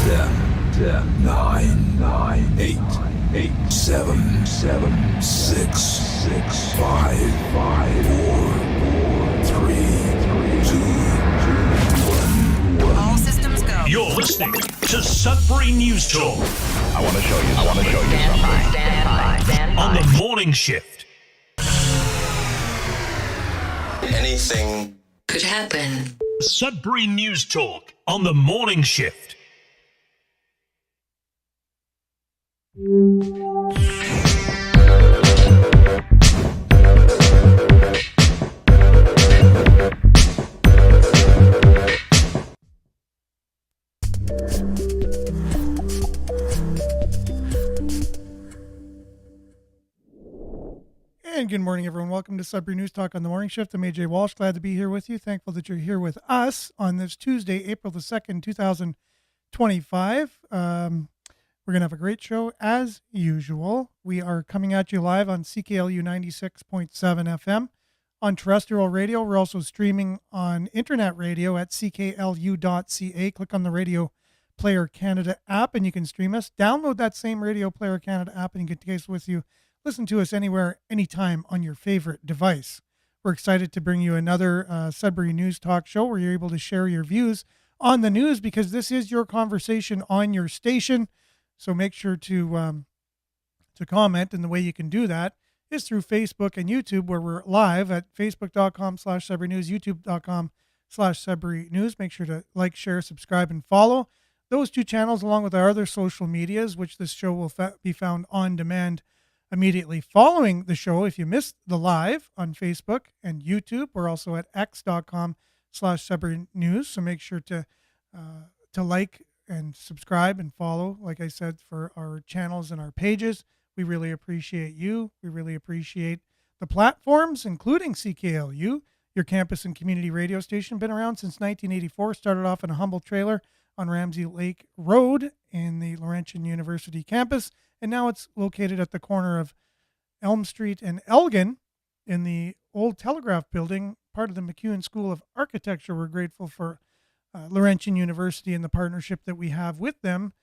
10, 9, 8, 7, 6, 5, 4, 3, 2, 1. All systems go. You're listening to Sudbury News Talk. I want to show you something. Stand by. On the morning shift. Anything Could happen. Sudbury News Talk on the morning shift. And good morning, everyone. Welcome to Sudbury News Talk on the morning shift. I'm AJ Walsh. Glad to be here with you. Thankful that you're here with us on this Tuesday, April the 2nd, 2025. We're going to have a great show as usual. We are coming at you live on CKLU 96.7 FM on terrestrial radio. We're also streaming on internet radio at cklu.ca. Click on the Radio Player Canada app and you can stream us. Download that same Radio Player Canada app and you can take us with you. Listen to us anywhere, anytime on your favorite device. We're excited to bring you another Sudbury News Talk show where you're able to share your views on the news because this is your conversation on your station. So make sure to comment, and the way you can do that is through Facebook and YouTube, where we're live at facebook.com/Sudbury News, youtube.com/Sudbury News. Make sure to like, share, subscribe, and follow those two channels along with our other social medias, which this show will be found on demand immediately following the show. If you missed the live on Facebook and YouTube, we're also at x.com/Sudbury News. So make sure to like and subscribe and follow, like I said, for our channels and our pages. We really appreciate you. We really appreciate the platforms, including CKLU, your campus and community radio station. Been around since 1984. Started off in a humble trailer on Ramsey Lake Road in the Laurentian University campus. And now it's located at the corner of Elm Street and Elgin in the old Telegraph building, part of the MacEwan School of Architecture. We're grateful for Laurentian University and the partnership that we have with them.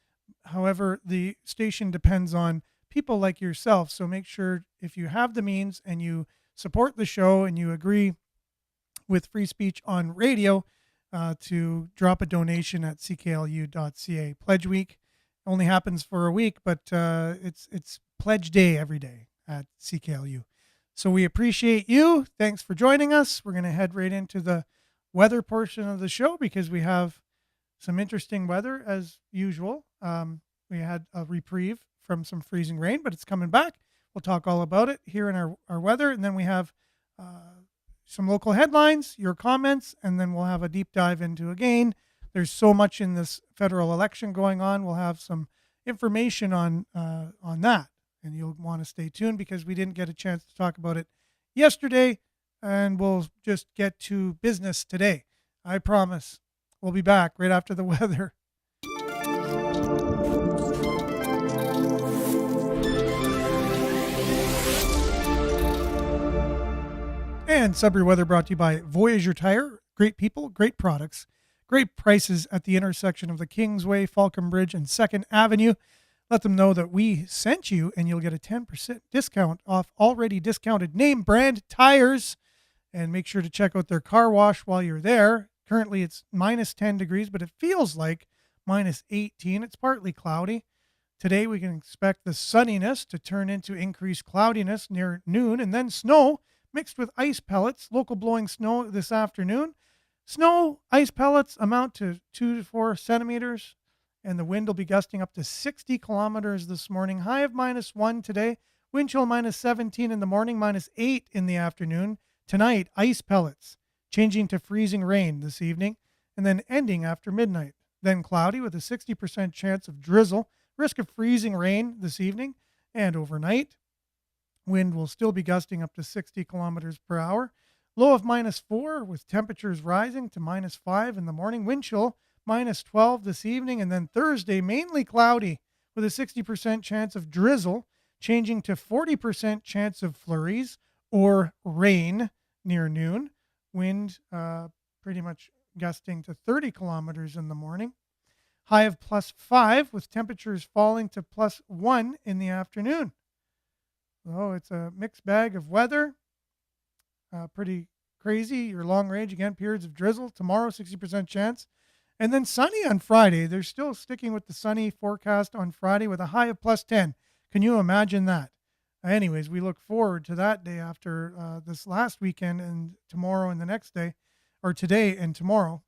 However, the station depends on people like yourself. So make sure, if you have the means and you support the show and you agree with free speech on radio, to drop a donation at cklu.ca. Pledge Week only happens for a week, but it's Pledge Day every day at CKLU. So we appreciate you. Thanks for joining us. We're going to head right into the weather portion of the show because we have some interesting weather as usual. We had a reprieve from some freezing rain, but it's coming back. We'll talk all about it here in our weather. And then we have some local headlines, your comments, and then we'll have a deep dive into, again, there's so much in this federal election going on. We'll have some information on that, and you'll want to stay tuned because we didn't get a chance to talk about it yesterday, and we'll just get to business today. I promise. We'll be back right after the weather. And Sudbury weather brought to you by Voyager Tire. Great people, great products, great prices at the intersection of the Kingsway, Falcon Bridge, and 2nd Avenue. Let them know that we sent you, and you'll get a 10% discount off already discounted name brand tires. And make sure to check out their car wash while you're there. Currently, it's minus 10 degrees, but it feels like minus 18. It's partly cloudy. Today, we can expect the sunniness to turn into increased cloudiness near noon, and then snow mixed with ice pellets. Local blowing snow this afternoon. Snow, ice pellets amount to 2 to 4 centimeters, and the wind will be gusting up to 60 kilometers this morning. High of minus 1 today. Wind chill minus 17 in the morning, minus 8 in the afternoon. Tonight, ice pellets, changing to freezing rain this evening, and then ending after midnight. Then cloudy with a 60% chance of drizzle. Risk of freezing rain this evening and overnight. Wind will still be gusting up to 60 kilometers per hour. Low of minus 4 with temperatures rising to minus 5 in the morning. Wind chill minus 12 this evening. And then Thursday, mainly cloudy with a 60% chance of drizzle, changing to 40% chance of flurries or rain near noon. Wind pretty much gusting to 30 kilometers in the morning. high of +5 with temperatures falling to +1 in the afternoon. So it's a mixed bag of weather. Pretty crazy. Your long range, again, periods of drizzle. Tomorrow, 60% chance. And then sunny on Friday. They're still sticking with the sunny forecast on Friday with a high of +10. Can you imagine that? Anyways, we look forward to that day after this last weekend and tomorrow and the next day, or today and tomorrow.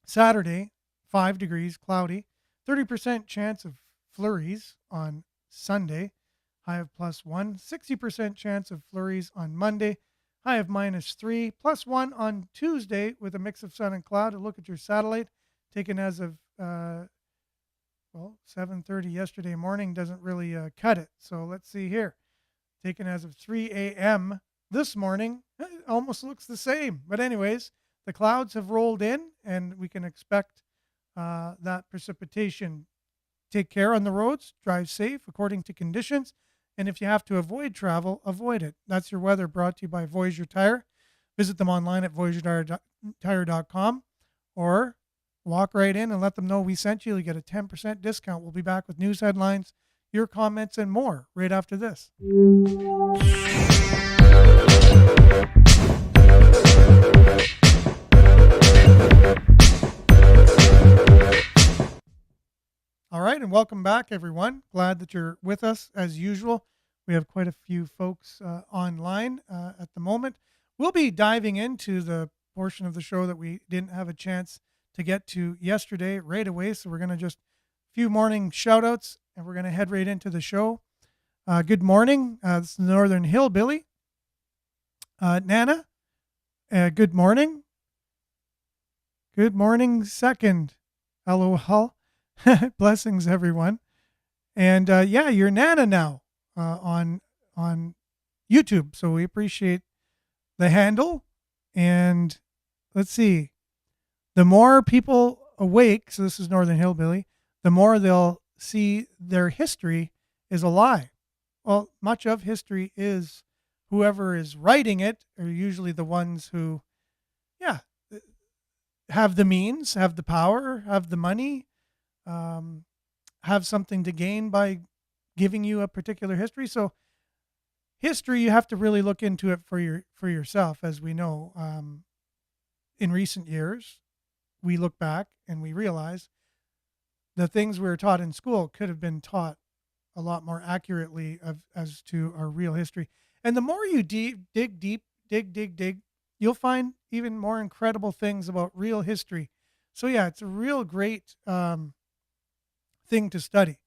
Saturday, 5 degrees, cloudy. 30% chance of flurries on Sunday, high of +1. 60% chance of flurries on Monday, high of -3. +1 on Tuesday with a mix of sun and cloud. A look at your satellite taken as of 7:30 yesterday morning doesn't really cut it. So let's see here. Taken as of 3 a.m. this morning, it almost looks the same. But anyways, the clouds have rolled in, and we can expect that precipitation. Take care on the roads. Drive safe according to conditions. And if you have to avoid travel, avoid it. That's your weather, brought to you by Voyager Tire. Visit them online at voyagertire.com or walk right in and let them know we sent you. You get a 10% discount. We'll be back with news headlines, your comments, and more right after this. All right, and welcome back, everyone. Glad that you're with us as usual. We have quite a few folks online at the moment. We'll be diving into the portion of the show that we didn't have a chance to get to yesterday right away. So we're going to just a few morning shout outs and we're going to head right into the show. Good morning. This is Northern Hillbilly. Nana, good morning. Good morning, second. LOL. Blessings, everyone. And you're Nana now on YouTube. So we appreciate the handle. And let's see. The more people awake, so this is Northern Hillbilly, the more they'll see their history is a lie. Well, much of history is whoever is writing it are usually the ones who, have the means, have the power, have the money, have something to gain by giving you a particular history. So history, you have to really look into it for yourself. As we know, in recent years, we look back and we realize the things we were taught in school could have been taught a lot more accurately as to our real history. And the more you dig deep, you'll find even more incredible things about real history. So yeah, it's a real great thing to study,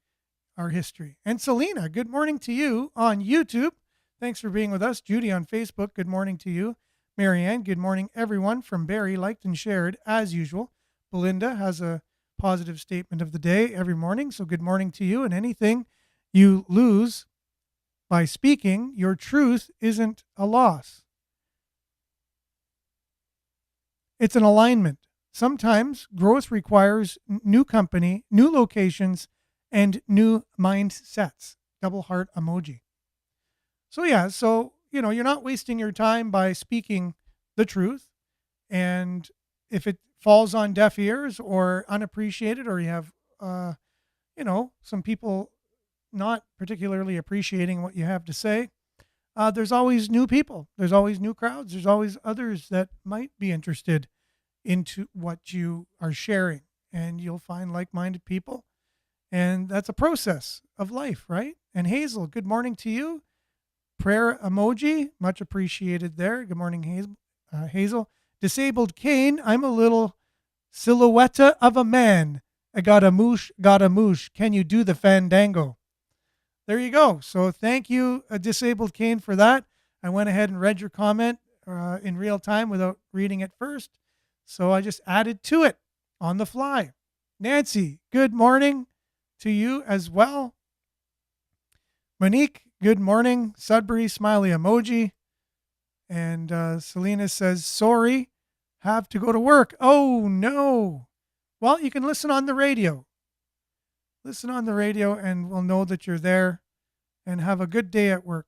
our history. And Selena, good morning to you on YouTube. Thanks for being with us. Judy on Facebook, good morning to you. Marianne, good morning, everyone from Barrie, liked and shared as usual. Belinda has a positive statement of the day every morning, so good morning to you. And anything you lose by speaking, your truth isn't a loss. It's an alignment. Sometimes growth requires new company, new locations, and new mindsets. Double heart emoji. So you're not wasting your time by speaking the truth. And if it falls on deaf ears or unappreciated, or you have, some people not particularly appreciating what you have to say, there's always new people. There's always new crowds. There's always others that might be interested into what you are sharing, and you'll find like-minded people. And that's a process of life, right? And Hazel, good morning to you. Prayer emoji, much appreciated there. Good morning, Hazel. Disabled Kane, I'm a little silhouette of a man. I got a moosh. Can you do the fandango? There you go. So thank you, Disabled Kane, for that. I went ahead and read your comment in real time without reading it first. So I just added to it on the fly. Nancy, good morning to you as well. Monique, good morning. Sudbury, smiley emoji. And Selena says, sorry, have to go to work. Oh, no. Well, you can listen on the radio. Listen on the radio and we'll know that you're there, and have a good day at work.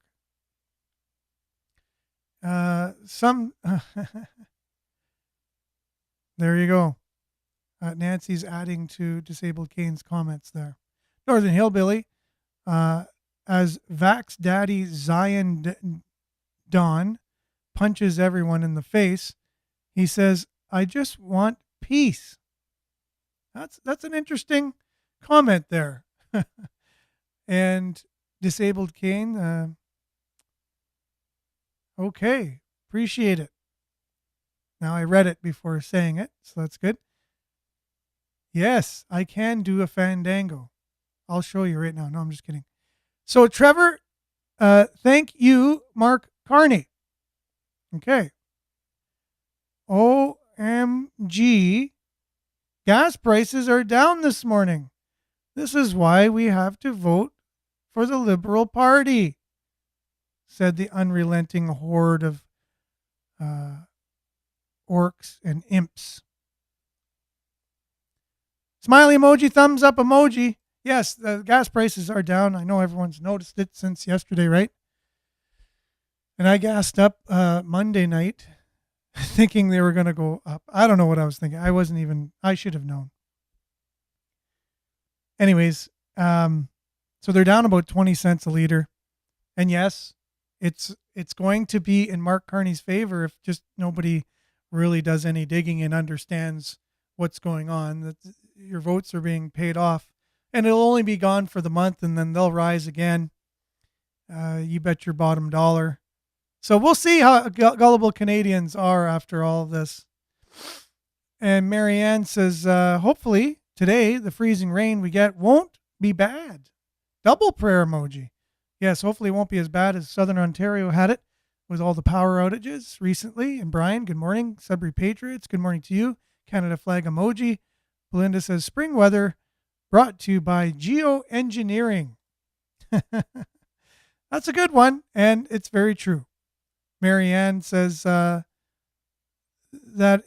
There you go. Nancy's adding to Disabled Kane's comments there. Northern Hillbilly, as Vax Daddy Zion Don punches everyone in the face, he says, "I just want peace." That's an interesting comment there. And Disabled Kane, okay, appreciate it. Now I read it before saying it, so that's good. Yes, I can do a fandango. I'll show you right now. No, I'm just kidding. So Trevor, thank you, Mark Carney. Okay. OMG, gas prices are down this morning. This is why we have to vote for the Liberal Party, said the unrelenting horde of orcs and imps. Smiley emoji, thumbs up emoji. Yes, the gas prices are down. I know everyone's noticed it since yesterday, right? And I gassed up Monday night thinking they were going to go up. I don't know what I was thinking. I should have known. Anyways, so they're down about 20 cents a liter. And yes, it's going to be in Mark Carney's favor if just nobody really does any digging and understands what's going on, that your votes are being paid off. And it'll only be gone for the month, and then they'll rise again. You bet your bottom dollar. So we'll see how gullible Canadians are after all of this. And Marianne says, hopefully today the freezing rain we get won't be bad. Double prayer emoji. Yes, hopefully it won't be as bad as Southern Ontario had it with all the power outages recently. And Brian, good morning. Sudbury Patriots, good morning to you. Canada flag emoji. Belinda says, spring weather brought to you by geoengineering. That's a good one, and it's very true. Marianne says, that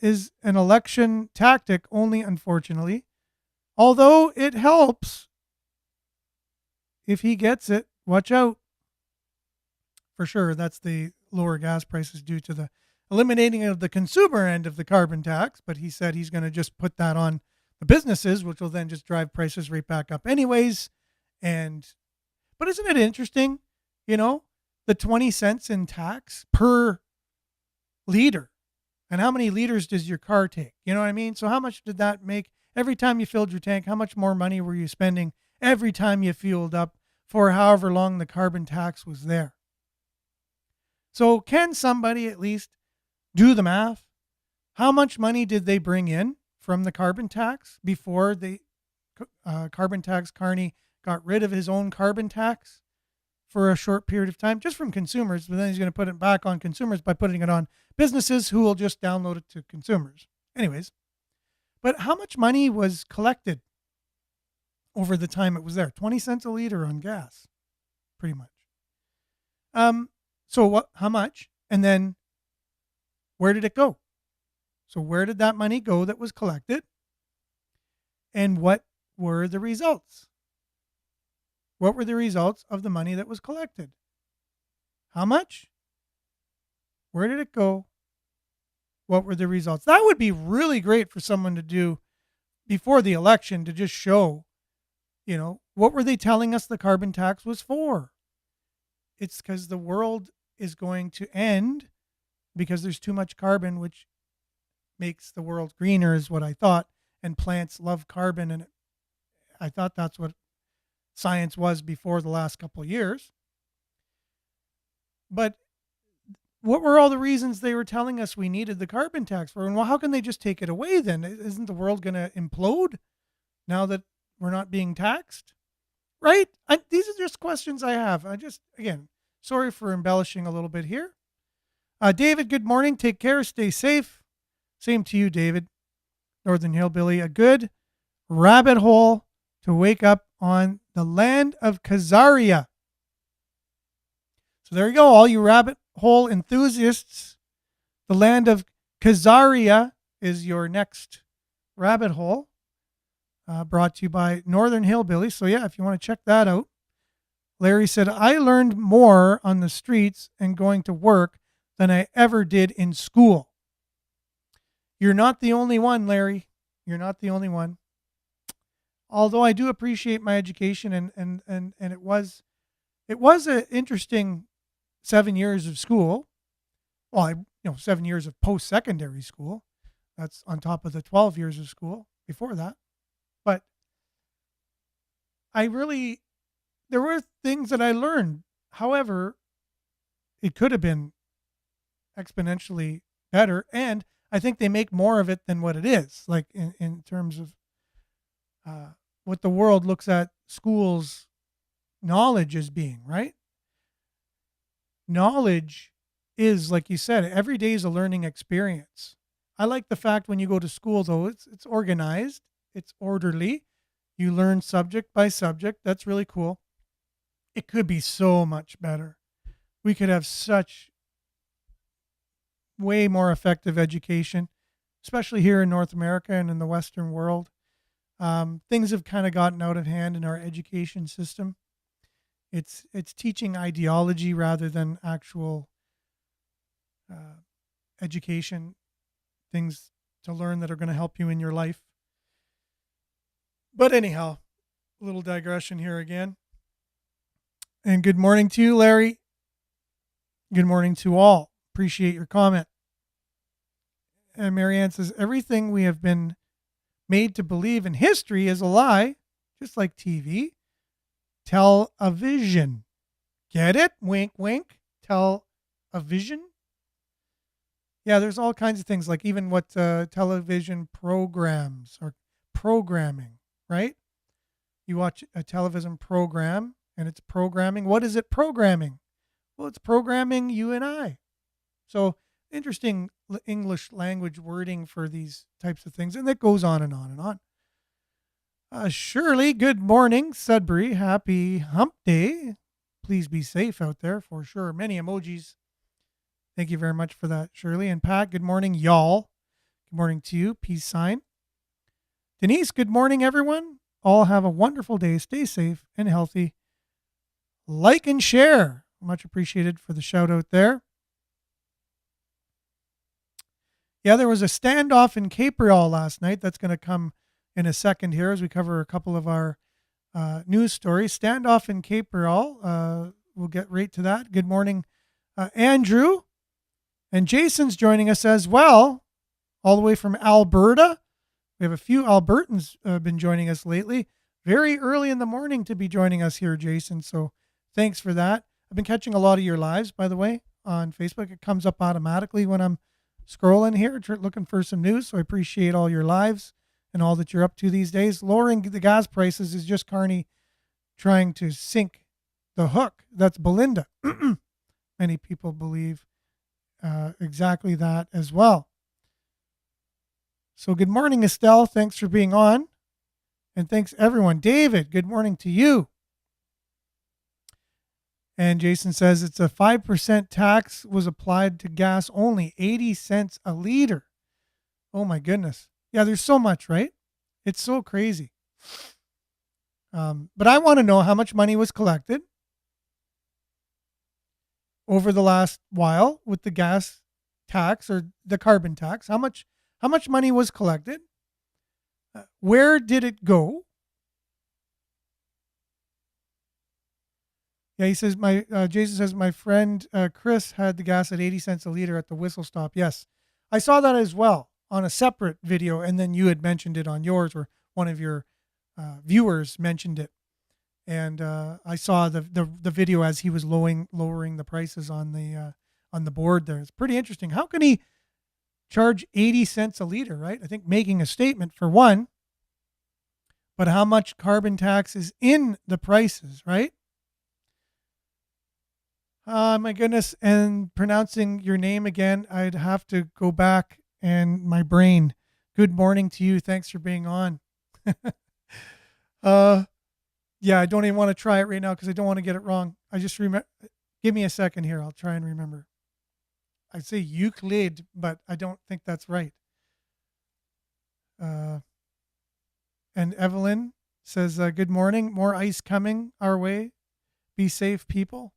is an election tactic only, unfortunately. Although it helps. If he gets it, watch out. For sure, that's the lower gas prices due to the eliminating of the consumer end of the carbon tax. But he said he's going to just put that on the businesses, which will then just drive prices right back up anyways. But isn't it interesting, the 20 cents in tax per liter? And how many liters does your car take? You know what I mean? So how much did that make every time you filled your tank? How much more money were you spending every time you fueled up for however long the carbon tax was there? So can somebody at least do the math? How much money did they bring in from the carbon tax before the carbon tax Carney got rid of his own carbon tax for a short period of time, just from consumers, but then he's going to put it back on consumers by putting it on businesses who will just download it to consumers. Anyways, but how much money was collected over the time it was there? 20 cents a liter on gas, pretty much. So how much? And then where did it go? So where did that money go that was collected? And what were the results? What were the results of the money that was collected? How much? Where did it go? What were the results? That would be really great for someone to do before the election, to just show, what were they telling us the carbon tax was for? It's because the world is going to end because there's too much carbon, which makes the world greener, is what I thought. And plants love carbon. And I thought that's what science was before the last couple of years. But what were all the reasons they were telling us we needed the carbon tax for? And well, how can they just take it away then? Isn't the world going to implode now that we're not being taxed? Right? These are just questions I have. Again, sorry for embellishing a little bit here. David, good morning. Take care. Stay safe. Same to you, David. Northern Hillbilly, a good rabbit hole to wake up on the land of Khazaria. So there you go, all you rabbit hole enthusiasts. The land of Khazaria is your next rabbit hole, brought to you by Northern Hillbilly. So yeah, if you want to check that out. Larry said, I learned more on the streets and going to work than I ever did in school. You're not the only one, Larry. You're not the only one. Although I do appreciate my education, and it was an interesting 7 years of school. Well, 7 years of post-secondary school. That's on top of the 12 years of school before that. But there were things that I learned. However, it could have been exponentially better. And I think they make more of it than what it is, like in terms of what the world looks at schools' knowledge as being, right? Knowledge is, like you said, every day is a learning experience. I like the fact when you go to school, though, it's organized, it's orderly. You learn subject by subject. That's really cool. It could be so much better. We could have such way more effective education, especially here in North America and in the Western world. Things have kind of gotten out of hand in our education system. It's teaching ideology rather than actual education, things to learn that are going to help you in your life. But anyhow, a little digression here again. And good morning to you, Larry. Good morning to all. Appreciate your comment. And Marianne says, everything we have been made to believe in history is a lie, just like TV. Tell-a-vision. Get it? Wink, wink. Tell-a-vision. Yeah, there's all kinds of things, like even what television programs are programming, right? You watch a television program and it's programming. What is it programming? Well, it's programming you and I. So interesting English language wording for these types of things. And that goes on and on and on. Shirley, good morning. Sudbury, happy hump day. Please be safe out there for sure. Many emojis. Thank you very much for that, Shirley. And Pat, good morning, y'all. Good morning to you. Peace sign. Denise, good morning, everyone. All have a wonderful day. Stay safe and healthy. Like and share. Much appreciated for the shout out there. Yeah, there was a standoff in Capreol last night. That's going to come in a second here as we cover a couple of our news stories. Standoff in Capreol. We'll get right to that. Good morning, Andrew. And Jason's joining us as well, all the way from Alberta. We have a few Albertans been joining us lately. Very early in the morning to be joining us here, Jason. So thanks for that. I've been catching a lot of your lives, by the way, on Facebook. It comes up automatically when I'm scrolling here, looking for some news. So I appreciate all your lives and all that you're up to these days. Lowering the gas prices is just Carney trying to sink the hook. That's Belinda. Many people believe exactly that as well. So good morning, Estelle. Thanks for being on. And thanks, everyone. David, good morning to you. And Jason says it's a 5% tax was applied to gas only, 80 cents a liter. Oh, my goodness. Yeah, there's so much, right? It's so crazy. But I want to know how much money was collected over the last while with the gas tax or the carbon tax. How much money was collected? Where did it go? Yeah, he says Jason says my friend Chris had the gas at 80 cents a liter at the whistle stop. Yes, I saw that as well on a separate video, and then you had mentioned it on yours, or one of your viewers mentioned it, and I saw the video as he was lowering the prices on the board there. It's pretty interesting. How can he charge 80 cents a liter, right? I think making a statement for one, but how much carbon tax is in the prices, right? My goodness. And pronouncing your name again, I'd have to go back and my brain. Good morning to you. Thanks for being on. Yeah, I don't even want to try it right now because I don't want to get it wrong. I just remember. Give me a second here. I'll try and remember. I say Euclid, but I don't think that's right. And Evelyn says, good morning. More ice coming our way. Be safe, people.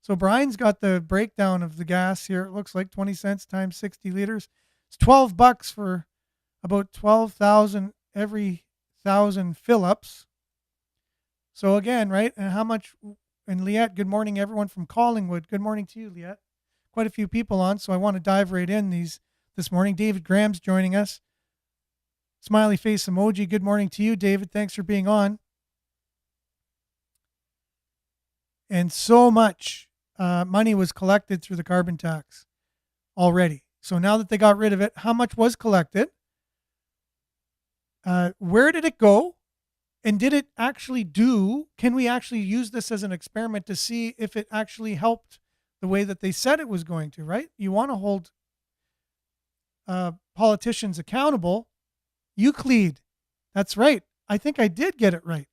So Brian's got the breakdown of the gas here. It looks like 20 cents times 60 liters. It's $12 for about 12,000 every 1,000 fill-ups. So again, right? And how much? And Liette, good morning, everyone from Collingwood. Good morning to you, Liette. Quite a few people on, so I want to dive right in this morning. David Graham's joining us. Smiley face emoji. Good morning to you, David. Thanks for being on. And so much money was collected through the carbon tax already. So now that they got rid of it, how much was collected? Where did it go? And did it actually can we actually use this as an experiment to see if it actually helped the way that they said it was going to, right? You want to hold politicians accountable. Euclid. That's right. I think I did get it right.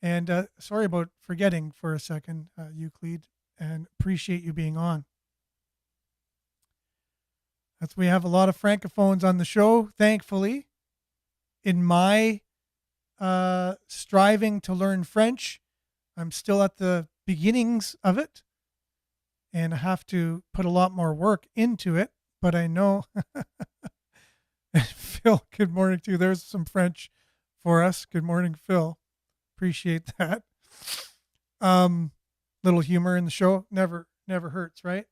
And sorry about forgetting for a second, Euclid, and appreciate you being on. We have a lot of francophones on the show, thankfully. In my striving to learn French, I'm still at the beginnings of it, and I have to put a lot more work into it. But I know, Phil, good morning to you. There's some French for us. Good morning, Phil. Appreciate that. Little humor in the show never hurts, right?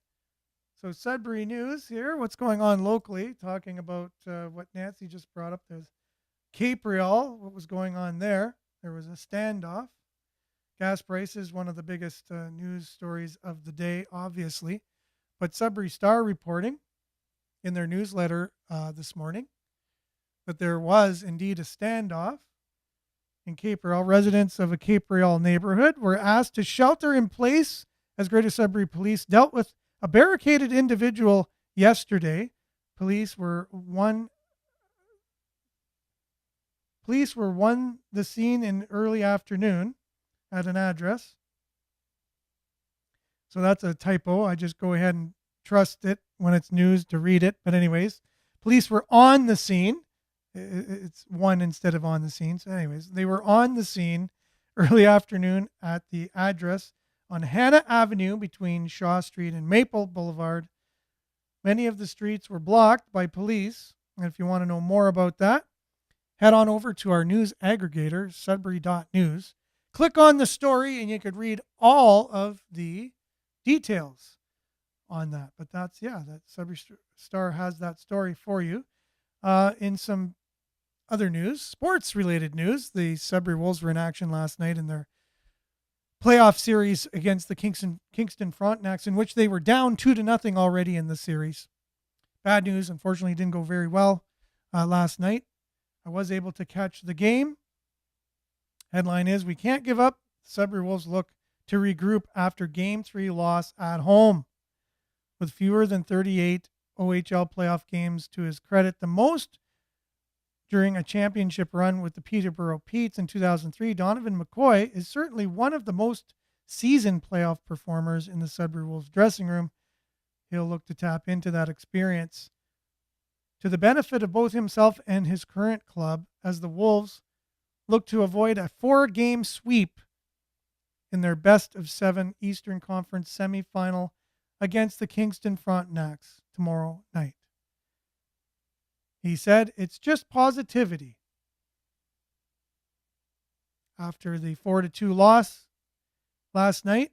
So Sudbury news here. What's going on locally? Talking about what Nancy just brought up. There's Capriol. What was going on there? There was a standoff. Gas prices, one of the biggest news stories of the day, obviously. But Sudbury Star reporting in their newsletter this morning that there was indeed a standoff in Capriol. Residents of a Capriol neighborhood were asked to shelter in place as Greater Sudbury Police dealt with a barricaded individual yesterday. Police were on the scene in early afternoon at an address. So that's a typo. I just go ahead and trust it when it's news to read it. But anyways, police were on the scene. It's one instead of on the scene. So anyways, they were on the scene early afternoon at the address on Hannah Avenue between Shaw Street and Maple Boulevard. Many of the streets were blocked by police. And if you want to know more about that, head on over to our news aggregator, Sudbury.news. Click on the story and you could read all of the details on that. But that Sudbury Star has that story for you. In some other news, sports-related news, the Sudbury Wolves were in action last night in their playoff series against the Kingston Frontenacs, in which they were down 2-0 already in the series. Bad news, unfortunately, didn't go very well last night. I was able to catch the game. Headline is, "We can't give up." Sudbury Wolves look to regroup after Game 3 loss at home. With fewer than 38 OHL playoff games to his credit, the most during a championship run with the Peterborough Petes in 2003, Donovan McCoy is certainly one of the most seasoned playoff performers in the Sudbury Wolves dressing room. He'll look to tap into that experience to the benefit of both himself and his current club, as the Wolves look to avoid a 4-game sweep in their best-of-7 Eastern Conference semifinal against the Kingston Frontenacs tomorrow night. He said, "It's just positivity." After the 4-2 loss last night,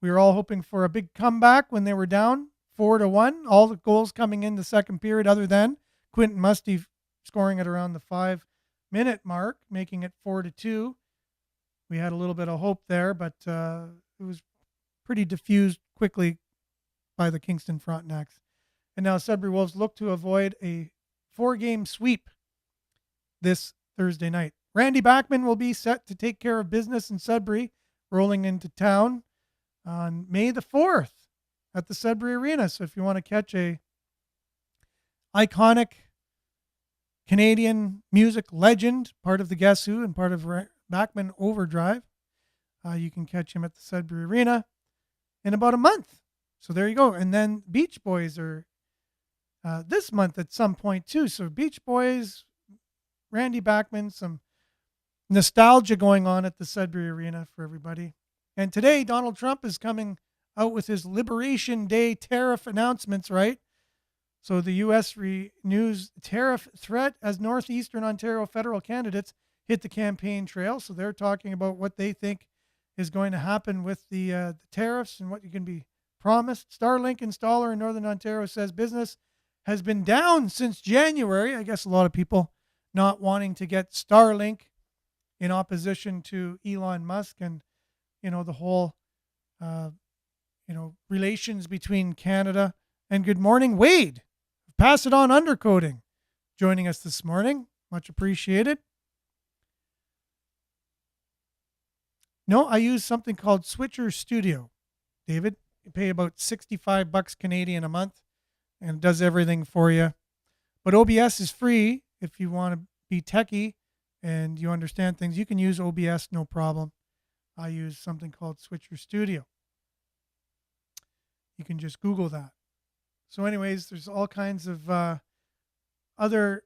we were all hoping for a big comeback when they were down 4-1. All the goals coming in the second period, other than Quentin Musty scoring at around the 5-minute mark, making it 4-2. We had a little bit of hope there, but it was pretty diffused quickly by the Kingston Frontenacs. And now Sudbury Wolves look to avoid a 4-game sweep this Thursday night. Randy Bachman will be set to take care of business in Sudbury, rolling into town on May the 4th at the Sudbury Arena. So if you want to catch a iconic Canadian music legend, part of the Guess Who and part of Bachman Overdrive, you can catch him at the Sudbury Arena in about a month. So there you go. And then Beach Boys are this month at some point too. So Beach Boys, Randy Bachman, some nostalgia going on at the Sudbury Arena for everybody. And today, Donald Trump is coming out with his Liberation Day tariff announcements, right? So the U.S. renews tariff threat as Northeastern Ontario federal candidates hit the campaign trail. So they're talking about what they think is going to happen with the tariffs and what you can be promised. Starlink installer in Northern Ontario says business has been down since January. I guess a lot of people not wanting to get Starlink in opposition to Elon Musk and, the whole, relations between Canada. And good morning, Wade. Pass it on undercoating. Joining us this morning. Much appreciated. No, I use something called Switcher Studio. David, you pay about $65 Canadian a month and it does everything for you. But OBS is free if you want to be techie and you understand things. You can use OBS, no problem. I use something called Switcher Studio. You can just Google that. So anyways, there's all kinds of other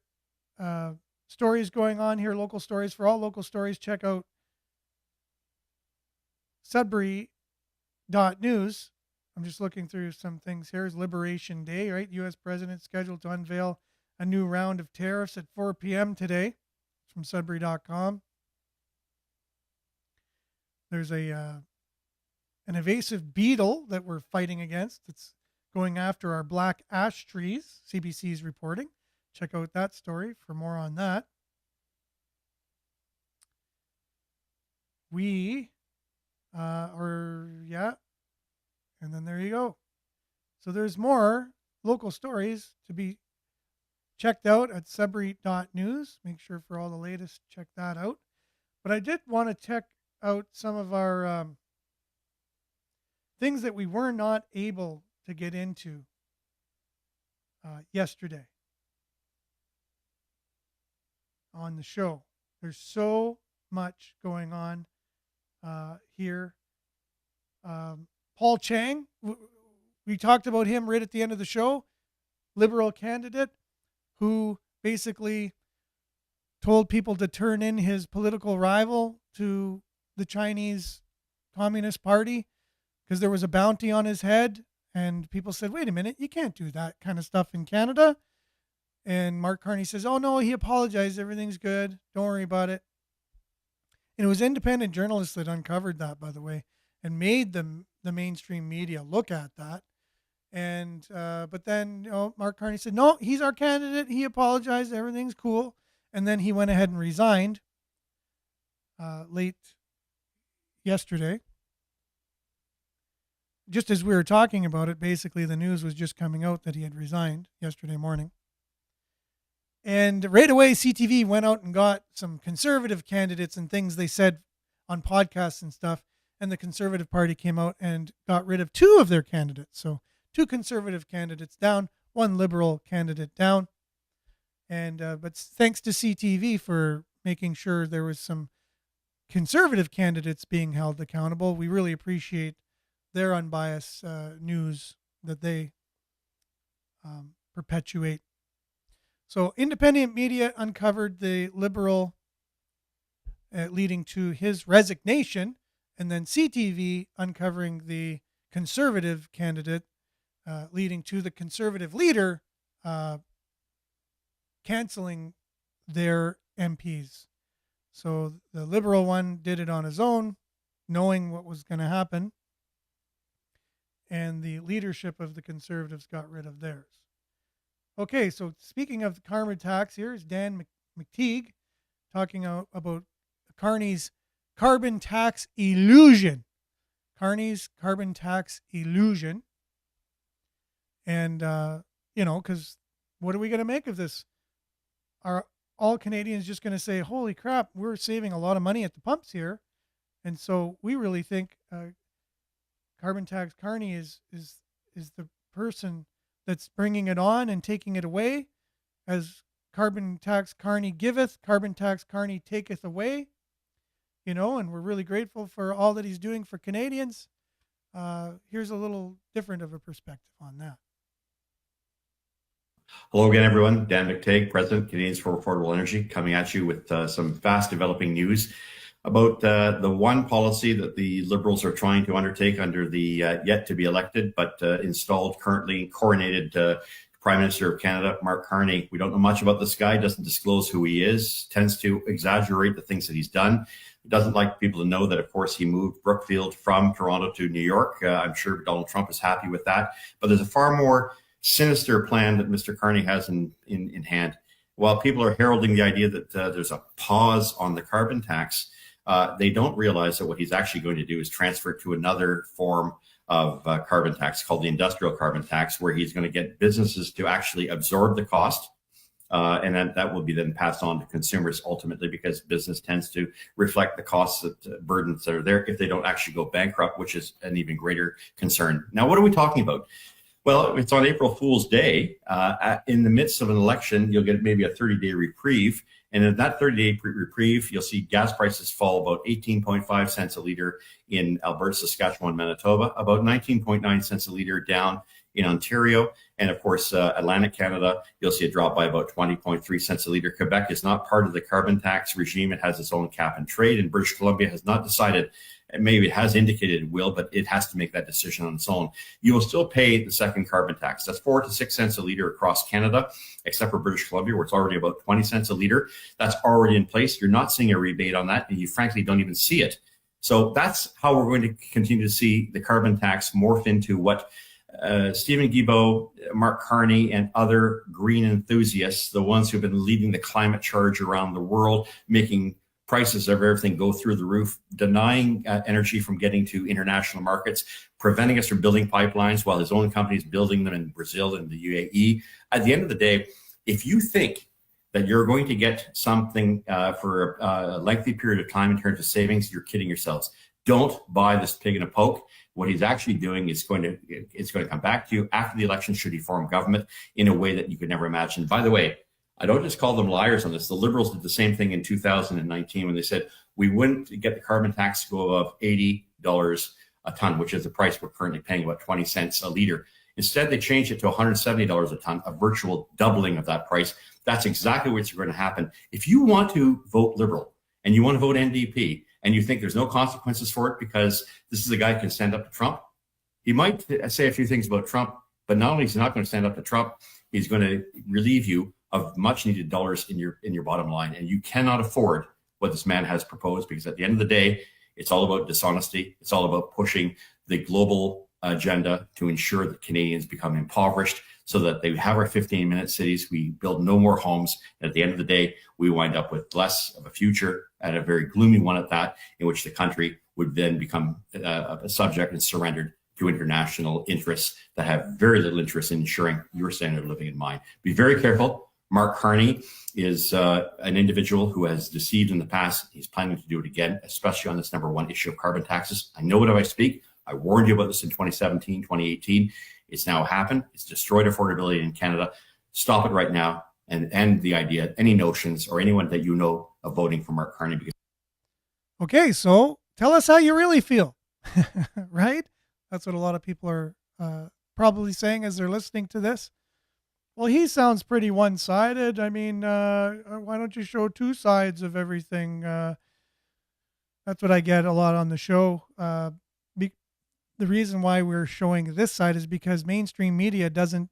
stories going on here, local stories. For all local stories, check out Sudbury.news. I'm just looking through some things here. It's Liberation Day, right? U.S. President scheduled to unveil a new round of tariffs at 4 p.m. today. It's from Sudbury.com. There's an invasive beetle that we're fighting against. It's going after our black ash trees. CBC's reporting. Check out that story for more on that. And then there you go. So there's more local stories to be checked out at Sudbury.news. Make sure for all the latest, check that out. But I did want to check out some of our things that we were not able to get into yesterday on the show. There's so much going on here. Paul Chang, we talked about him right at the end of the show, Liberal candidate who basically told people to turn in his political rival to the Chinese Communist Party because there was a bounty on his head. And people said, wait a minute, you can't do that kind of stuff in Canada. And Mark Carney says, oh, no, he apologized. Everything's good. Don't worry about it. And it was independent journalists that uncovered that, by the way, and made the mainstream media look at that. And but then Mark Carney said, no, he's our candidate. He apologized. Everything's cool. And then he went ahead and resigned late yesterday. Just as we were talking about it, basically the news was just coming out that he had resigned yesterday morning. And right away, CTV went out and got some conservative candidates and things they said on podcasts and stuff. And the Conservative Party came out and got rid of 2 of their candidates. So 2 conservative candidates down, 1 liberal candidate down. And but thanks to CTV for making sure there was some conservative candidates being held accountable. We really appreciate their unbiased news that they perpetuate. So independent media uncovered the liberal leading to his resignation, and then CTV uncovering the conservative candidate leading to the conservative leader canceling their MPs. So the liberal one did it on his own, knowing what was going to happen. And the leadership of the conservatives got rid of theirs. Okay, so speaking of the carbon tax, here's Dan McTeague talking about Carney's carbon tax illusion. Carney's carbon tax illusion. And, because what are we going to make of this? Are all Canadians just going to say, holy crap, we're saving a lot of money at the pumps here? And so we really think carbon tax Carney is the person that's bringing it on and taking it away. As carbon tax Carney giveth, carbon tax Carney taketh away. And we're really grateful for all that he's doing for Canadians. Here's a little different of a perspective on that. Hello again, everyone. Dan McTeague, President, Canadians for Affordable Energy, coming at you with some fast developing news about the one policy that the Liberals are trying to undertake under the yet to be elected but installed currently coronated Prime Minister of Canada, Mark Carney. We don't know much about this guy, doesn't disclose who he is, tends to exaggerate the things that he's done. He doesn't like people to know that, of course, he moved Brookfield from Toronto to New York. I'm sure Donald Trump is happy with that. But there's a far more sinister plan that Mr. Carney has in hand. While people are heralding the idea that there's a pause on the carbon tax, they don't realize that what he's actually going to do is transfer it to another form of carbon tax called the industrial carbon tax, where he's going to get businesses to actually absorb the cost. And then that will be then passed on to consumers ultimately, because business tends to reflect the costs, that burdens that are there if they don't actually go bankrupt, which is an even greater concern. Now, what are we talking about? Well, it's on April Fool's Day. In the midst of an election, you'll get maybe a 30-day reprieve. And in that 30-day reprieve, you'll see gas prices fall about 18.5 cents a liter in Alberta, Saskatchewan, Manitoba, about 19.9 cents a liter down in Ontario. And of course, Atlantic Canada, you'll see it drop by about 20.3 cents a liter. Quebec is not part of the carbon tax regime. It has its own cap and trade. And British Columbia has not decided, maybe it has indicated it will, but it has to make that decision on its own. You will still pay the second carbon tax. That's 4 to 6 cents a liter across Canada, except for British Columbia, where it's already about 20 cents a liter. That's already in place. You're not seeing a rebate on that, and you frankly don't even see it. So that's how we're going to continue to see the carbon tax morph into what Stephen Guilbeault, Mark Carney, and other green enthusiasts, the ones who've been leading the climate charge around the world, making prices of everything go through the roof, denying energy from getting to international markets, preventing us from building pipelines while his own company is building them in Brazil and the UAE. At the end of the day, if you think that you're going to get something for a lengthy period of time in terms of savings, you're kidding yourselves. Don't buy this pig in a poke. What he's actually doing is going to come back to you after the election, should he form government, in a way that you could never imagine. By the way, I don't just call them liars on this. The Liberals did the same thing in 2019 when they said we wouldn't get the carbon tax to go above $80 a ton, which is the price we're currently paying, about 20 cents a liter. Instead, they changed it to $170 a ton, a virtual doubling of that price. That's exactly what's going to happen. If you want to vote Liberal and you want to vote NDP and you think there's no consequences for it because this is a guy who can stand up to Trump, he might say a few things about Trump, but not only is he not going to stand up to Trump, he's going to relieve you of much needed dollars in your bottom line. And you cannot afford what this man has proposed, because at the end of the day, it's all about dishonesty. It's all about pushing the global agenda to ensure that Canadians become impoverished so that they have our 15-minute cities. We build no more homes. And at the end of the day, we wind up with less of a future, and a very gloomy one at that, in which the country would then become a subject and surrendered to international interests that have very little interest in ensuring your standard of living in mind. Be very careful. Mark Carney is an individual who has deceived in the past. He's planning to do it again, especially on this number one issue of carbon taxes. I know it if I speak. I warned you about this in 2017, 2018. It's now happened. It's destroyed affordability in Canada. Stop it right now and end the idea, any notions or anyone that you know of voting for Mark Carney. Okay, so tell us how you really feel, right? That's what a lot of people are probably saying as they're listening to this. Well, he sounds pretty one-sided. I mean, why don't you show two sides of everything? That's what I get a lot on the show. The reason why we're showing this side is because mainstream media doesn't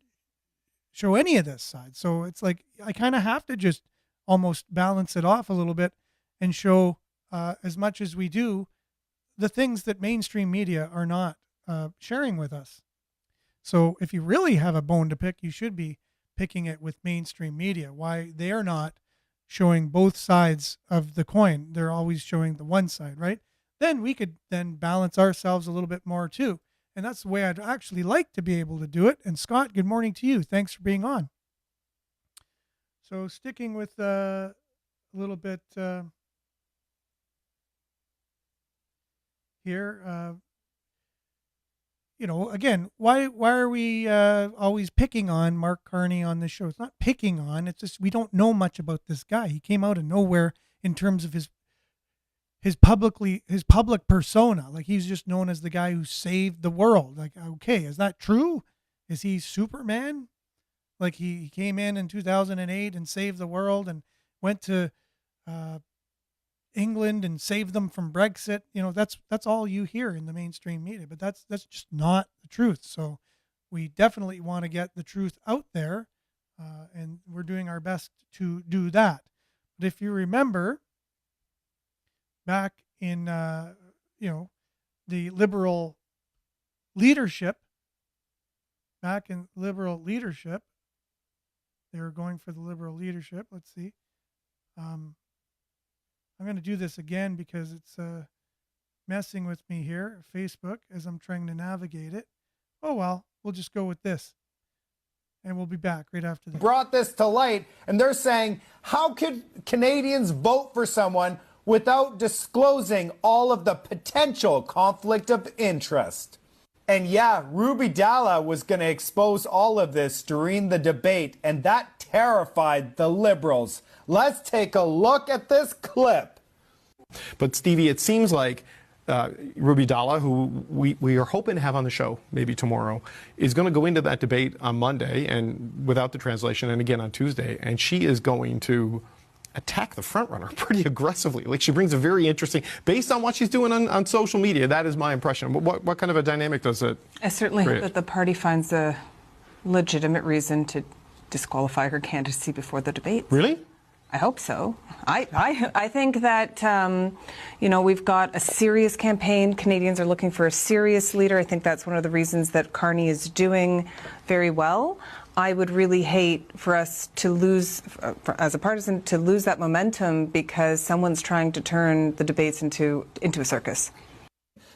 show any of this side. So it's like I kind of have to just almost balance it off a little bit and show as much as we do the things that mainstream media are not sharing with us. So if you really have a bone to pick, you should be picking it with mainstream media, why they are not showing both sides of the coin. They're always showing the one side, right? Then we could then balance ourselves a little bit more too. And that's the way I'd actually like to be able to do it. And Scott, good morning to you. Thanks for being on. So sticking with a little bit here, again, why are we always picking on Mark Carney on this show? It's not picking on. It's just we don't know much about this guy. He came out of nowhere in terms of his public persona. Like, he's just known as the guy who saved the world. Like, okay, is that true? Is he Superman? Like, he came in 2008 and saved the world and went to England and saved them from Brexit. That's all you hear in the mainstream media, but that's just not the truth. So we definitely want to get the truth out there, and we're doing our best to do that. But if you remember, back in the Liberal leadership, they were going for the Liberal leadership. Let's see. I'm going to do this again because it's messing with me here, Facebook, as I'm trying to navigate it. Oh, well, we'll just go with this. And we'll be back right after this. Brought this to light, and they're saying, how could Canadians vote for someone without disclosing all of the potential conflict of interest? And yeah, Ruby Dalla was going to expose all of this during the debate, and that terrified the Liberals. Let's take a look at this clip. But Stevie, it seems like Ruby Dalla, who we are hoping to have on the show maybe tomorrow, is going to go into that debate on Monday and without the translation, and again on Tuesday, and she is going to attack the front runner pretty aggressively. Like, she brings a very interesting, based on what she's doing on social media, that is my impression. What kind of a dynamic does it I certainly create? hope that the party finds a legitimate reason to disqualify her candidacy before the debate. Really? I hope so. I think that, we've got a serious campaign. Canadians are looking for a serious leader. I think that's one of the reasons that Carney is doing very well. I would really hate for us to lose, as a partisan, to lose that momentum because someone's trying to turn the debates into a circus.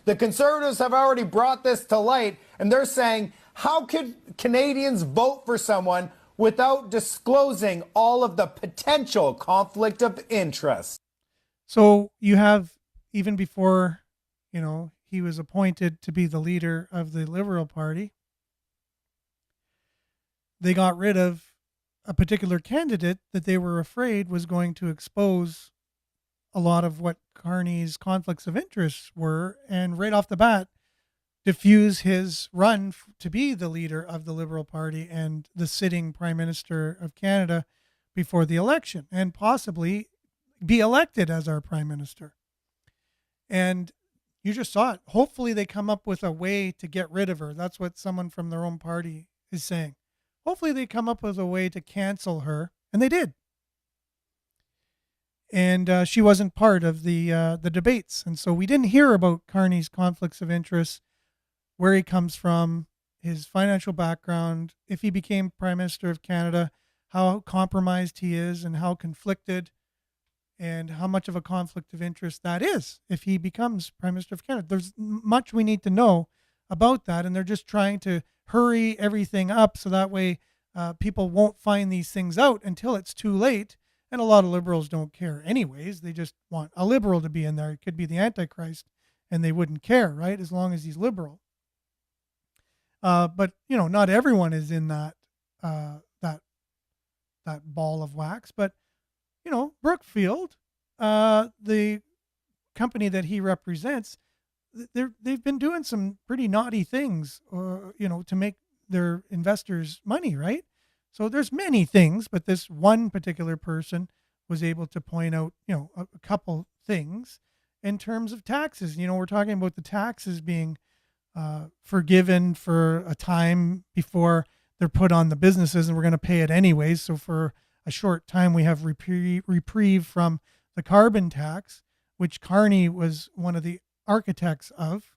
The Conservatives have already brought this to light, and they're saying, how could Canadians vote for someone without disclosing all of the potential conflict of interest? So you have, even before, he was appointed to be the leader of the Liberal Party, they got rid of a particular candidate that they were afraid was going to expose a lot of what Carney's conflicts of interest were, and right off the bat, diffuse his run to be the leader of the Liberal Party and the sitting Prime Minister of Canada before the election, and possibly be elected as our Prime Minister. And you just saw it. Hopefully they come up with a way to get rid of her. That's what someone from their own party is saying. Hopefully they come up with a way to cancel her, and they did. And she wasn't part of the debates, and so we didn't hear about Carney's conflicts of interest, where he comes from, his financial background, if he became Prime Minister of Canada, how compromised he is, and how conflicted, and how much of a conflict of interest that is if he becomes Prime Minister of Canada. There's much we need to know about that, and they're just trying to hurry everything up so that way people won't find these things out until it's too late. And a lot of Liberals don't care anyways. They just want a Liberal to be in there. It could be the Antichrist, and they wouldn't care, right, as long as he's Liberal. But not everyone is in that ball of wax. But Brookfield, the company that he represents, they've been doing some pretty naughty things, to make their investors money, right? So there's many things, but this one particular person was able to point out, a couple things in terms of taxes. We're talking about the taxes being forgiven for a time before they're put on the businesses, and we're going to pay it anyways. So for a short time, we have reprieve from the carbon tax, which Carney was one of the architects of.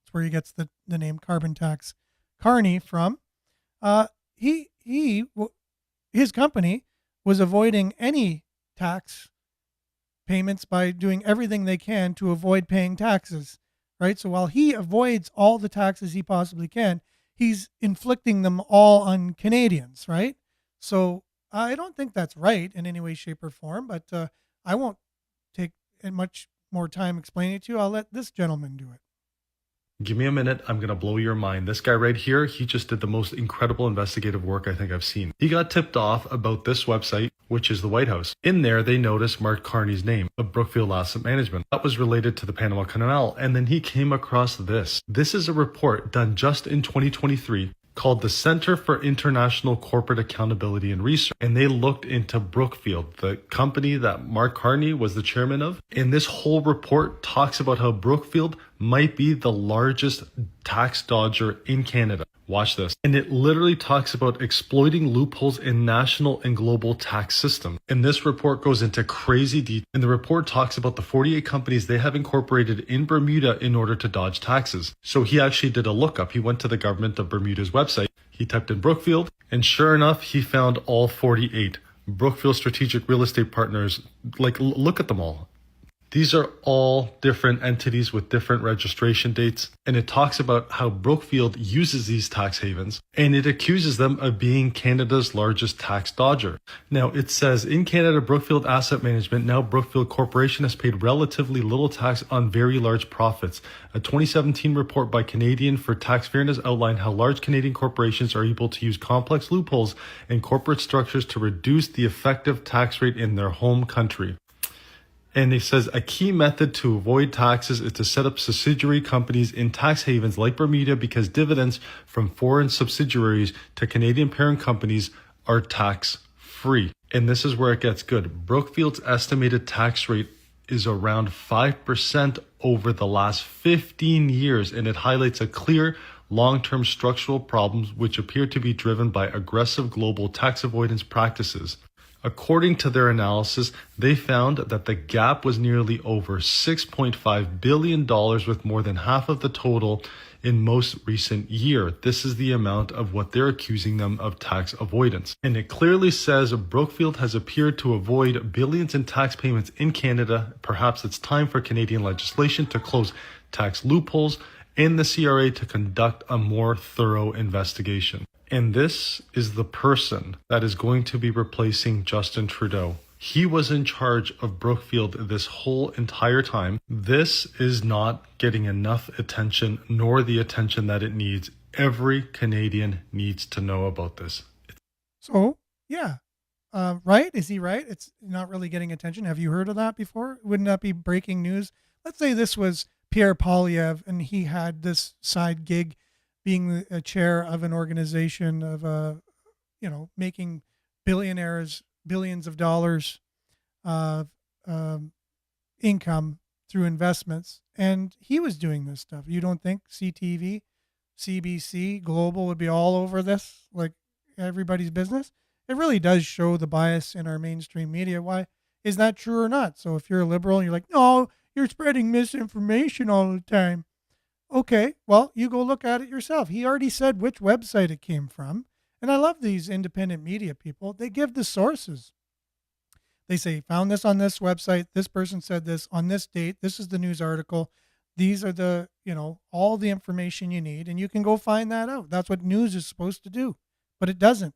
That's where he gets the name carbon tax Carney from. His company was avoiding any tax payments by doing everything they can to avoid paying taxes, right? So while he avoids all the taxes he possibly can, he's inflicting them all on Canadians, right? So I don't think that's right in any way, shape, or form, but I won't take much more time explaining it to you. I'll let this gentleman do it. Give me a minute. I'm going to blow your mind. This guy right here, he just did the most incredible investigative work I think I've seen. He got tipped off about this website, which is the White House. In there, they noticed Mark Carney's name of Brookfield Asset Management. That was related to the Panama Canal. And then he came across this. This is a report done just in 2023 called the Center for International Corporate Accountability and Research. And they looked into Brookfield, the company that Mark Carney was the chairman of. And this whole report talks about how Brookfield might be the largest tax dodger in Canada. Watch this. And it literally talks about exploiting loopholes in national and global tax system. And this report goes into crazy detail. And the report talks about the 48 companies they have incorporated in Bermuda in order to dodge taxes. So he actually did a lookup. He went to the government of Bermuda's website. He typed in Brookfield, and sure enough, he found all 48. Brookfield Strategic Real Estate Partners, like, look at them all. These are all different entities with different registration dates, and it talks about how Brookfield uses these tax havens, and it accuses them of being Canada's largest tax dodger. Now, it says, in Canada, Brookfield Asset Management, now Brookfield Corporation, has paid relatively little tax on very large profits. A 2017 report by Canadian for Tax Fairness outlined how large Canadian corporations are able to use complex loopholes in corporate structures to reduce the effective tax rate in their home country. And it says a key method to avoid taxes is to set up subsidiary companies in tax havens like Bermuda, because dividends from foreign subsidiaries to Canadian parent companies are tax free. And this is where it gets good. Brookfield's estimated tax rate is around 5% over the last 15 years, and it highlights a clear long-term structural problems which appear to be driven by aggressive global tax avoidance practices. According to their analysis, they found that the gap was nearly over $6.5 billion, with more than half of the total in most recent year. This is the amount of what they're accusing them of tax avoidance. And it clearly says Brookfield has appeared to avoid billions in tax payments in Canada. Perhaps it's time for Canadian legislation to close tax loopholes and the CRA to conduct a more thorough investigation. And this is the person that is going to be replacing Justin Trudeau. He was in charge of Brookfield this whole entire time. This is not getting enough attention, nor the attention that it needs. Every Canadian needs to know about this. So, yeah. Right? Is he right? It's not really getting attention. Have you heard of that before? Wouldn't that be breaking news? Let's say this was Pierre Poilievre and he had this side gig being a chair of an organization of, making billionaires billions of dollars of income through investments. And he was doing this stuff. You don't think CTV, CBC, Global would be all over this, like everybody's business? It really does show the bias in our mainstream media. Why is that true or not? So if you're a liberal and you're like, no, you're spreading misinformation all the time. Okay, well, you go look at it yourself. He already said which website it came from. And I love these independent media people. They give the sources. They say, found this on this website. This person said this on this date. This is the news article. These are the, all the information you need. And you can go find that out. That's what news is supposed to do. But it doesn't.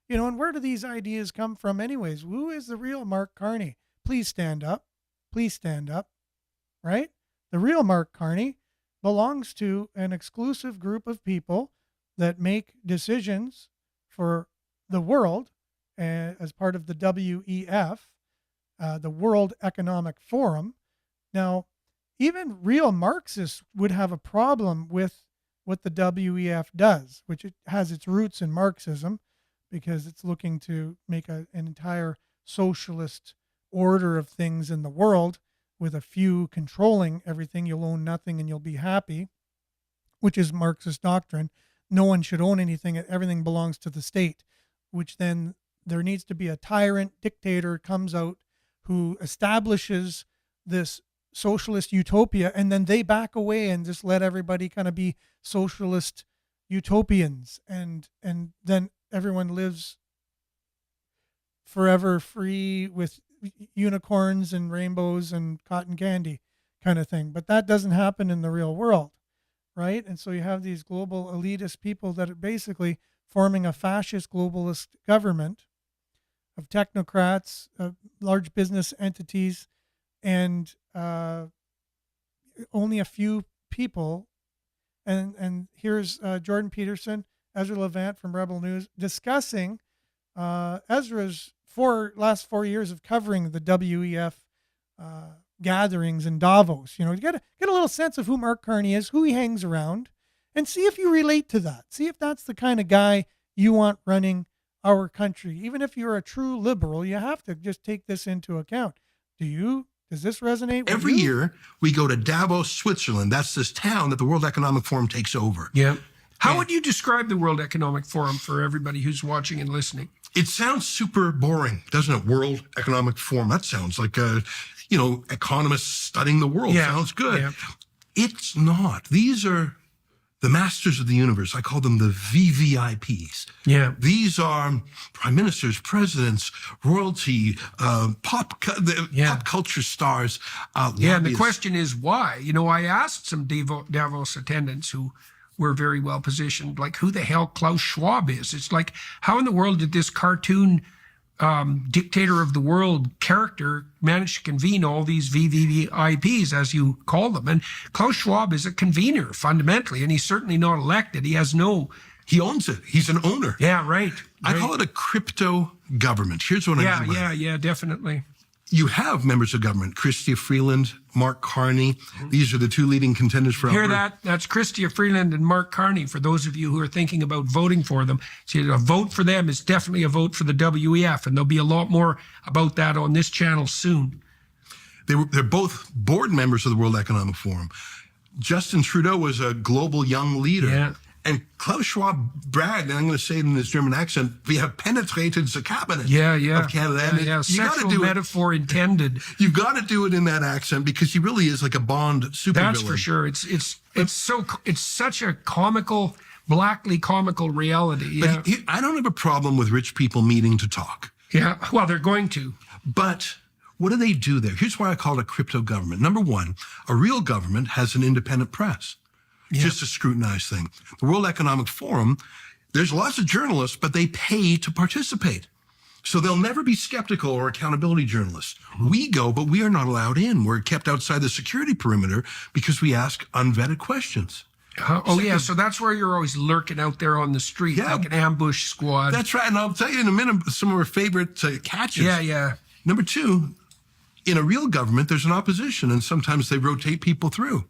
And where do these ideas come from anyways? Who is the real Mark Carney? Please stand up. Please stand up. Right? The real Mark Carney belongs to an exclusive group of people that make decisions for the world as part of the WEF, the World Economic Forum. Now, even real Marxists would have a problem with what the WEF does, which it has its roots in Marxism, because it's looking to make an entire socialist order of things in the world, with a few controlling everything. You'll own nothing and you'll be happy, which is Marxist doctrine. No one should own anything. Everything belongs to the state, which then there needs to be a tyrant dictator comes out who establishes this socialist utopia, and then they back away and just let everybody kind of be socialist utopians. And then everyone lives forever free with unicorns and rainbows and cotton candy kind of thing. But that doesn't happen in the real world, right? And so you have these global elitist people that are basically forming a fascist globalist government of technocrats, large business entities, and only a few people. And here's Jordan Peterson, Ezra Levant from Rebel News, discussing Ezra's last 4 years of covering the WEF gatherings in Davos. You get a little sense of who Mark Carney is, who he hangs around, and see if you relate to that. See if that's the kind of guy you want running our country. Even if you're a true liberal, you have to just take this into account. Does this resonate with Every you? year, we go to Davos, Switzerland. That's this town that the World Economic Forum takes over. Yeah. How would you describe the World Economic Forum for everybody who's watching and listening? It sounds super boring, doesn't it? World Economic Forum. That sounds like economists studying the world. Yeah. Sounds good. Yeah. It's not. These are the masters of the universe. I call them the VVIPs. Yeah. These are prime ministers, presidents, royalty, pop culture stars. Yeah, and the lobbyists. question is why? I asked some Davos attendants who were very well positioned, like who the hell Klaus Schwab is. It's like, how in the world did this cartoon dictator of the world character manage to convene all these VVIPs, as you call them? And Klaus Schwab is a convener fundamentally, and he's certainly not elected. He owns it. He's an owner. Yeah, right. I call it a crypto government. Here's what I mean by that. Yeah, definitely. You have members of government, Chrystia Freeland, Mark Carney. These are the two leading contenders for Hear Alberta. that? That's Chrystia Freeland and Mark Carney, for those of you who are thinking about voting for them. See, a vote for them is definitely a vote for the WEF, and there'll be a lot more about that on this channel soon. They're both board members of the World Economic Forum. Justin Trudeau was a global young leader. Yeah. And Klaus Schwab bragged, and I'm going to say it in his German accent, we have penetrated the cabinet of Canada. And Yeah, you got to sexual do metaphor intended. You've got to do it in that accent because he really is like a Bond supervillain. That's for sure. It's such a comical, blackly comical reality. Yeah. But I don't have a problem with rich people meeting to talk. Yeah, well, they're going to. But what do they do there? Here's why I call it a crypto government. Number one, a real government has an independent press. Just a scrutinized thing. The World Economic Forum, there's lots of journalists, but they pay to participate. So they'll never be skeptical or accountability journalists. We go, but we are not allowed in. We're kept outside the security perimeter because we ask unvetted questions. So that's where you're always lurking out there on the street, like an ambush squad. That's right. And I'll tell you in a minute some of our favorite catches. Yeah. Number two, in a real government, there's an opposition, and sometimes they rotate people through.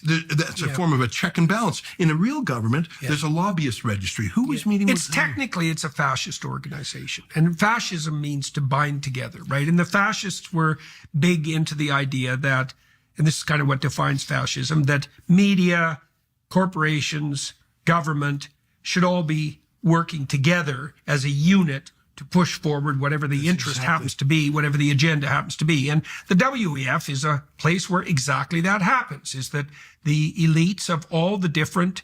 That's a form of a check and balance. In a real government, there's a lobbyist registry. Who was meeting with them? Technically, it's a fascist organization. And fascism means to bind together, right? And the fascists were big into the idea that, and this is kind of what defines fascism, that media, corporations, government should all be working together as a unit to push forward whatever the interest happens to be, whatever the agenda happens to be. And the WEF is a place where exactly that happens, is that the elites of all the different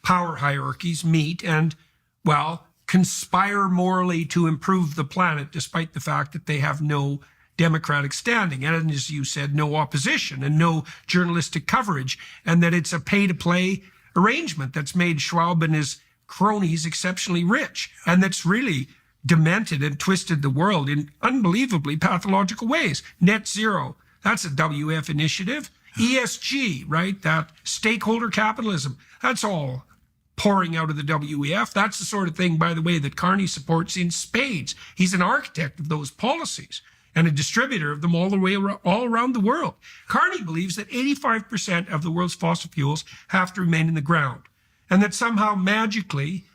power hierarchies meet and, conspire morally to improve the planet, despite the fact that they have no democratic standing. And as you said, no opposition and no journalistic coverage, and that it's a pay-to-play arrangement that's made Schwab and his cronies exceptionally rich, and that's really demented and twisted the world in unbelievably pathological ways. Net zero, that's a WF initiative. ESG, right? That stakeholder capitalism, that's all pouring out of the WEF. That's the sort of thing, by the way, that Carney supports in spades. He's an architect of those policies and a distributor of them all around the world. Carney believes that 85% of the world's fossil fuels have to remain in the ground, and that somehow magically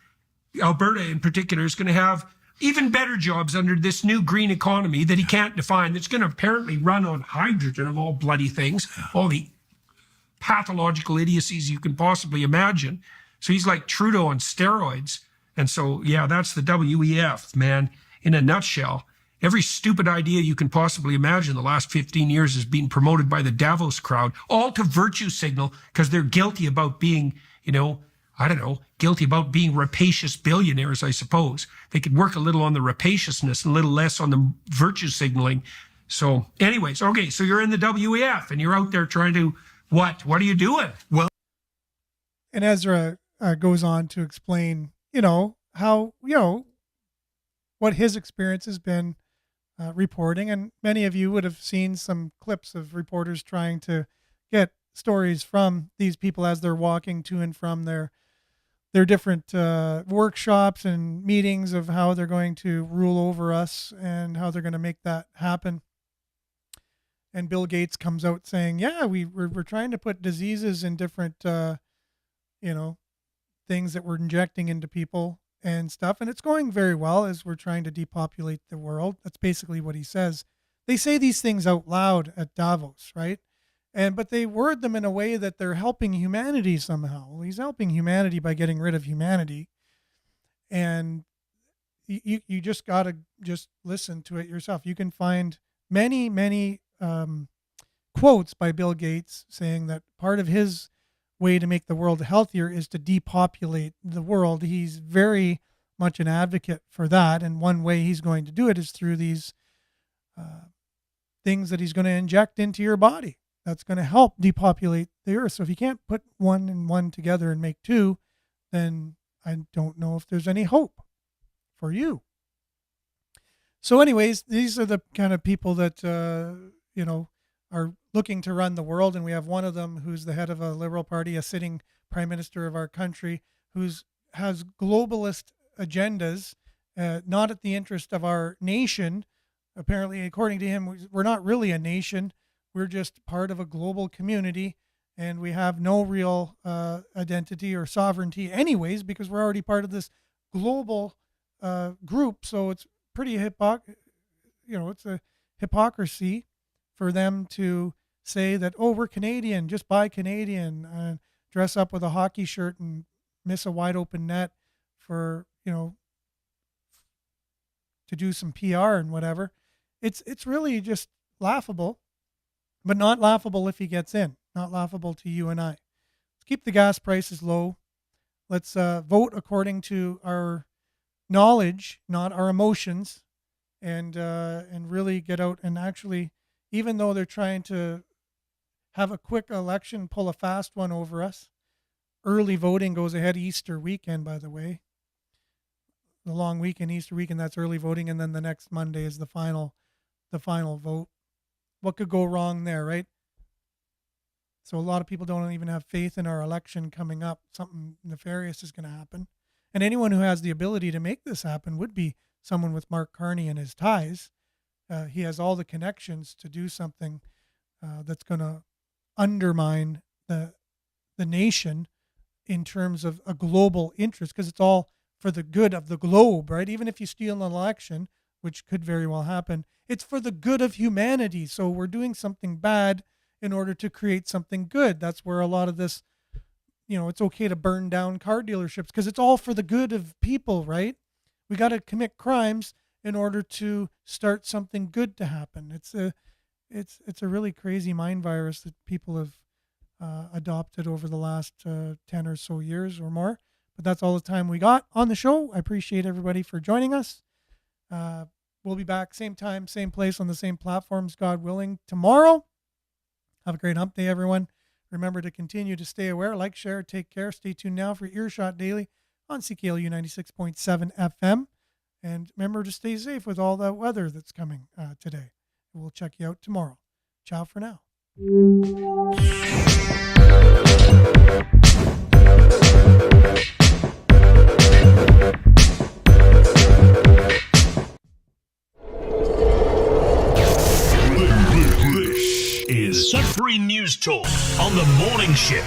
Alberta in particular is going to have even better jobs under this new green economy that he can't define, that's going to apparently run on hydrogen of all bloody things, all the pathological idiocies you can possibly imagine. So he's like Trudeau on steroids. And so, that's the WEF, man, in a nutshell. Every stupid idea you can possibly imagine the last 15 years has been promoted by the Davos crowd, all to virtue signal because they're guilty about being, guilty about being rapacious billionaires, I suppose. They could work a little on the rapaciousness and a little less on the virtue signaling. So anyways, okay, so you're in the WEF and you're out there trying to, what? What are you doing? Well, and Ezra goes on to explain, how, what his experience has been reporting. And many of you would have seen some clips of reporters trying to get stories from these people as they're walking to and from their different workshops and meetings of how they're going to rule over us and how they're going to make that happen. And Bill Gates comes out saying, we're trying to put diseases in different, things that we're injecting into people and stuff. And it's going very well as we're trying to depopulate the world. That's basically what he says. They say these things out loud at Davos, right? But they word them in a way that they're helping humanity somehow. Well, he's helping humanity by getting rid of humanity. And you just got to just listen to it yourself. You can find many quotes by Bill Gates saying that part of his way to make the world healthier is to depopulate the world. He's very much an advocate for that. And one way he's going to do it is through these things that he's going to inject into your body. That's going to help depopulate the earth. So if you can't put one and one together and make two, then I don't know if there's any hope for you. So anyways, these are the kind of people that, are looking to run the world. And we have one of them who's the head of a Liberal Party, a sitting prime minister of our country, has globalist agendas, not at the interest of our nation. Apparently, according to him, we're not really a nation. We're just part of a global community, and we have no real identity or sovereignty anyways, because we're already part of this global group. So it's pretty it's a hypocrisy for them to say that, oh, we're Canadian, just buy Canadian, dress up with a hockey shirt and miss a wide open net for, to do some PR and whatever. It's really just laughable, but not laughable if he gets in, not laughable to you and I. Let's keep the gas prices low. Let's vote according to our knowledge, not our emotions, and really get out and actually, even though they're trying to have a quick election, pull a fast one over us. Early voting goes ahead Easter weekend, by the way. The long weekend, Easter weekend, that's early voting, and then the next Monday is the final vote. What could go wrong there, right? So a lot of people don't even have faith in our election coming up. Something nefarious is going to happen. And anyone who has the ability to make this happen would be someone with Mark Carney and his ties. He has all the connections to do something that's going to undermine the nation in terms of a global interest, because it's all for the good of the globe, right? Even if you steal an election, which could very well happen, it's for the good of humanity. So we're doing something bad in order to create something good. That's where a lot of this, it's okay to burn down car dealerships because it's all for the good of people, right? We got to commit crimes in order to start something good to happen. It's a really crazy mind virus that people have adopted over the last 10 or so years or more. But that's all the time we got on the show. I appreciate everybody for joining us. We'll be back same time, same place on the same platforms, God willing, tomorrow. Have a great hump day, everyone. Remember to continue to stay aware, like, share, take care. Stay tuned now for Earshot Daily on CKLU 96.7 FM. And remember to stay safe with all the weather that's coming today. We'll check you out tomorrow. Ciao for now. This is Sudbury News Talk on the morning shift.